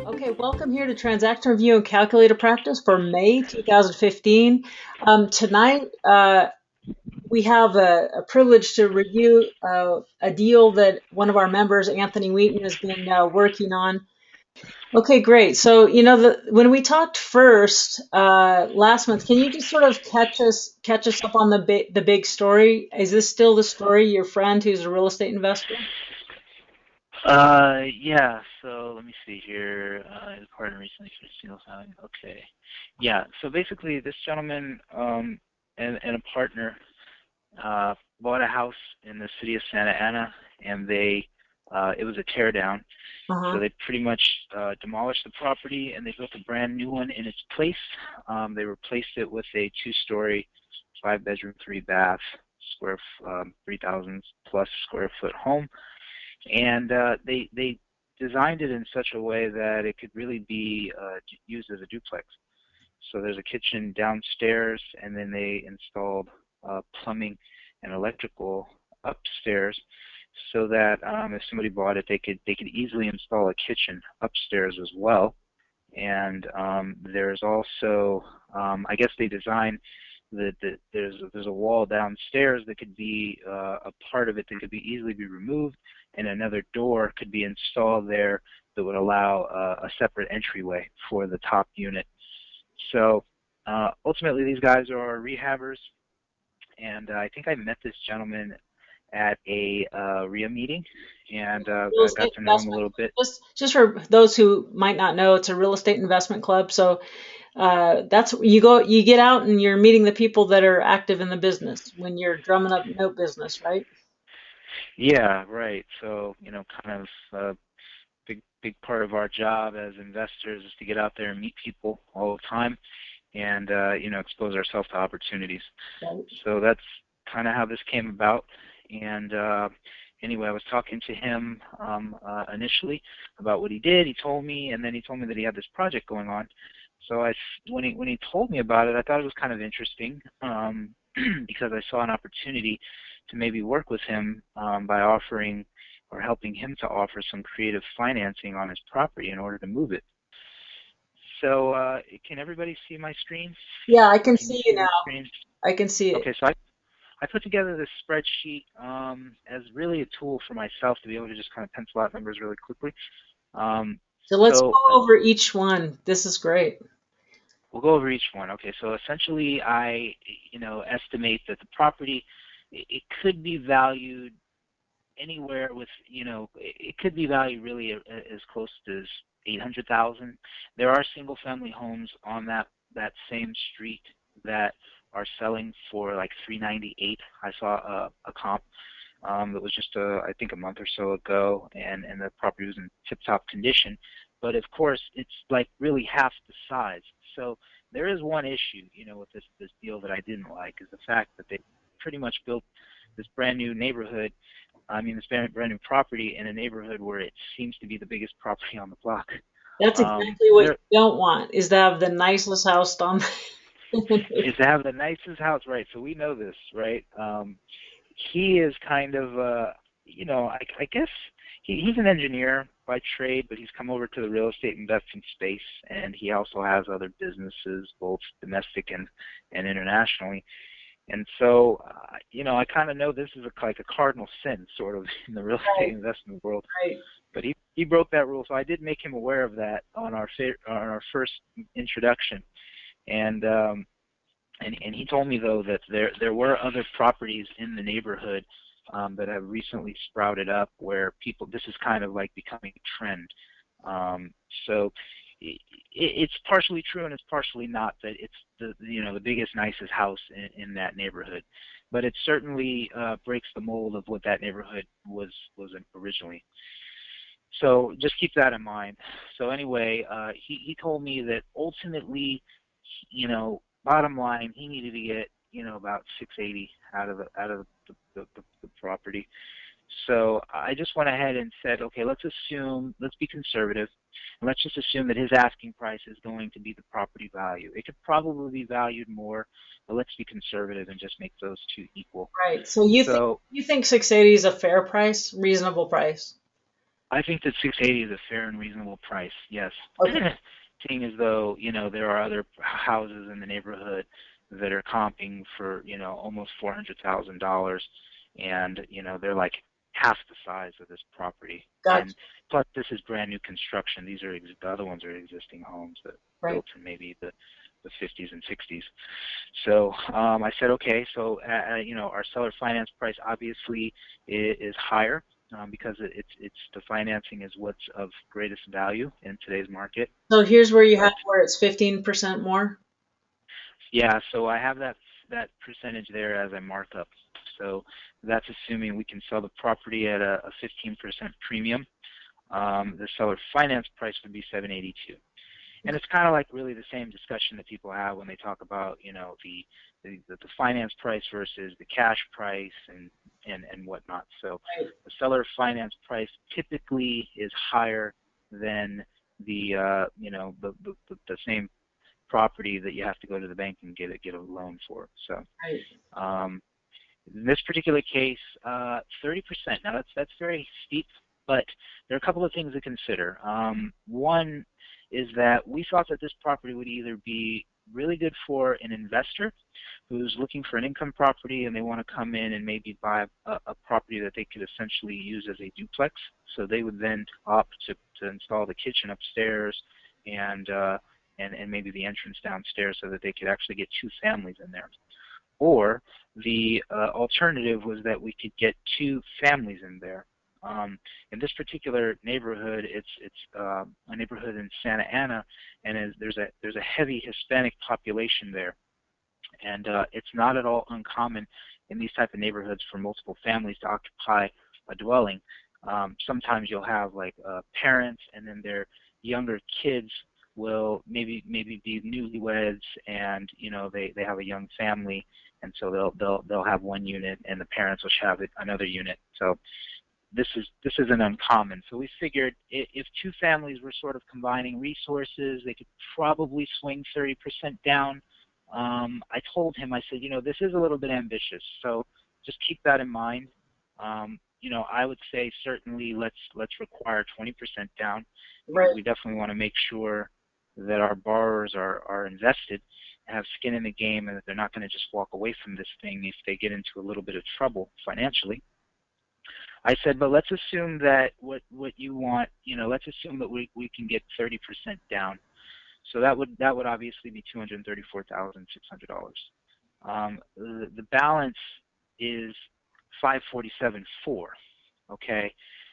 Okay, welcome here to Transaction Review and Calculator Practice for May 2015. Tonight, we have a privilege to review a deal that one of our members, Anthony Wheaton, has been working on. Okay, great. So, when we talked first last month, can you just sort of catch us up on the big story? Is this still the story? Your friend who's a real estate investor? Yeah, so let me see here. His partner recently finished single family. Okay. Yeah, so basically this gentleman and a partner bought a house in the city of Santa Ana, and it was a tear down. So Uh-huh. they pretty much demolished the property and they built a brand new one in its place. They replaced it with a two-story, five-bedroom, three-bath, 3,000 plus square foot home, and they designed it in such a way that it could really be used as a duplex. So there's a kitchen downstairs, and then they installed plumbing and electrical upstairs, so that if somebody bought it, they could easily install a kitchen upstairs as well. And there's also, I guess they designed there's a wall downstairs that could be a part of it that could be easily be removed, and another door could be installed there that would allow a separate entryway for the top unit. So ultimately, these guys are rehabbers, and I think I met this gentleman at a RIA meeting, and Real I got estate to know him a investment. little bit. Just for those who might not know, it's a real estate investment club. So that's you get out and you're meeting the people that are active in the business when you're drumming up note business, right? Yeah, right. So, kind of big part of our job as investors is to get out there and meet people all the time, and expose ourselves to opportunities. Right. So that's kind of how this came about. And anyway, I was talking to him initially about what he did. He told me, and then he told me that he had this project going on. So when he told me about it, I thought it was kind of interesting, because I saw an opportunity to maybe work with him by offering or helping him to offer some creative financing on his property in order to move it. So can everybody see my screen? Yeah, I can Can you see you see my now. screen? I can see it. Okay, so I put together this spreadsheet as really a tool for myself to be able to just kind of pencil out numbers really quickly. Um, So let's so go over each one. This is great. we'll go over each one. Okay, so essentially I, estimate that the property, it could be valued anywhere with, it could be valued really as close to 800,000. There are single family homes on that same street that are selling for like 398. I saw a comp that was just I think a month or so ago, and the property was in tip-top condition. But of course, it's like really half the size. So there is one issue, with this deal that I didn't like, is the fact that they pretty much built this brand new neighborhood. I mean, this brand new property in a neighborhood where it seems to be the biggest property on the block. That's exactly what There you don't want, is to have the nicest house on. is to have the nicest house, right? So we know this, right? He is kind of, I guess he's an engineer by trade, but he's come over to the real estate investing space, and he also has other businesses, both domestic and internationally. And so, I kind of know this is like a cardinal sin, sort of, in the real estate Right, investment world. right. But he broke that rule, so I did make him aware of that on our first introduction. And and he told me though that there were other properties in the neighborhood that have recently sprouted up where people, this is kind of like becoming a trend. Um, so it's partially true and it's partially not that it's the biggest nicest house in that neighborhood, but it certainly breaks the mold of what that neighborhood was originally. So just keep that in mind. So anyway, he told me that ultimately, bottom line, he needed to get, about 680 out of the property. So I just went ahead and said, okay, let's be conservative, and let's just assume that his asking price is going to be the property value. It could probably be valued more, but let's be conservative and just make those two equal. Right. So you think So 680 is a fair price, reasonable price? I think that 680 is a fair and reasonable price. Yes. Okay, Seeing as though, there are other houses in the neighborhood that are comping for, almost $400,000, and they're like half the size of this property. gotcha. And plus, this is brand new construction. These are the other ones are existing homes that Right. built in maybe the 50s and 60s. So I said, okay, so our seller finance price obviously is higher, because it's the financing is what's of greatest value in today's market. So here's where you have But where it's 15% more. yeah, so I have that percentage there as a markup. So that's assuming we can sell the property at a 15% premium. The seller finance price would be 782. And it's kind of like really the same discussion that people have when they talk about, the finance price versus the cash price and whatnot. So Right. the seller finance price typically is higher than the same property that you have to go to the bank and get a loan for. So Right. um, in this particular case, 30%. Now that's very steep, but there are a couple of things to consider. One is that we thought that this property would either be really good for an investor who's looking for an income property and they want to come in and maybe buy a property that they could essentially use as a duplex. So they would then opt to install the kitchen upstairs and maybe the entrance downstairs so that they could actually get two families in there. Or the alternative was that we could get two families in there. In this particular neighborhood, it's a neighborhood in Santa Ana, and there's a heavy Hispanic population there, and it's not at all uncommon in these type of neighborhoods for multiple families to occupy a dwelling. Sometimes you'll have like parents, and then their younger kids will maybe be newlyweds, and they have a young family, and so they'll have one unit, and the parents will have another unit. So this isn't uncommon. So we figured if two families were sort of combining resources, they could probably swing 30% down. I told him, I said, this is a little bit ambitious, so just keep that in mind. I would say certainly let's require 20% down, because Right. we definitely want to make sure that our borrowers are invested, have skin in the game, and that they're not going to just walk away from this thing if they get into a little bit of trouble financially. I said, but let's assume that what you want, let's assume that we can get 30% down. So that would obviously be $234,600. The balance is 547.4. Okay.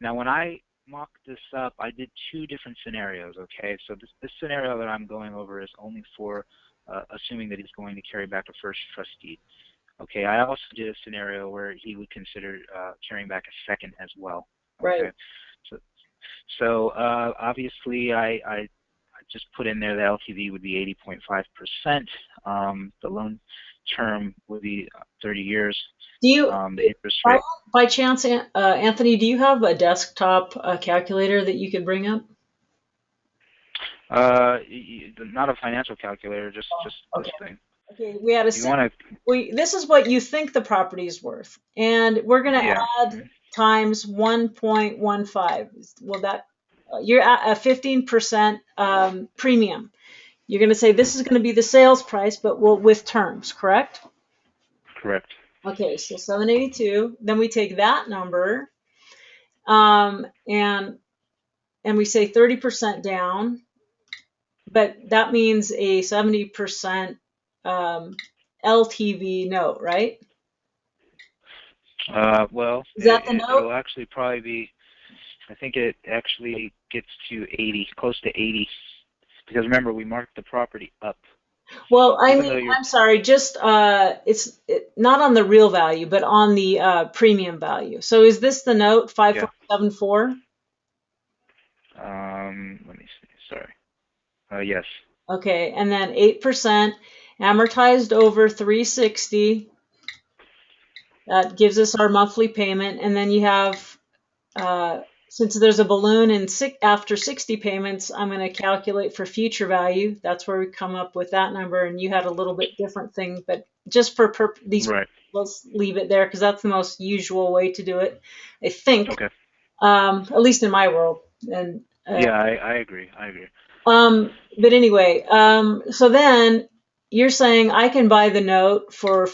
Now when I mocked this up, I did two different scenarios. Okay. So this scenario that I'm going over is only for assuming that he's going to carry back a first trust deed. Okay, I also did a scenario where he would consider carrying back a second as well. Right. Okay, so obviously I just put in there the LTV would be 80.5%. The loan term would be 30 years. Do you, The interest by, rate. by chance, Anthony, do you have a desktop calculator that you could bring up? Not a financial calculator, just this Okay. thing. Okay, we had a You want to? this is what you think the property is worth, and we're going to Yeah. add times 1.15. Well, you're at a 15% premium. You're going to say this is going to be the sales price, but with terms, correct? Correct. Okay, so 782. Then we take that number, and we say 30% down, but that means a 70% LTV note, right? Well, Is that the note? it'll actually probably be. I think it actually gets to 80, close to 80, because remember we marked the property up. Well, I Even mean, though you're, I'm sorry, just not on the real value, but on the premium value. So is this the note yeah. 5474? Let me see. Sorry. Yes. Okay, and then 8% amortized over 360. That gives us our monthly payment, and then you have since there's a balloon in after 60 payments, I'm going to calculate for future value. That's where we come up with that number, and you had a little bit different thing, but just for these, Right. let's leave it there because that's the most usual way to do it, I think. Okay. at least in my world. And Yeah, I agree. I agree. but anyway, so then you're saying I can buy the note for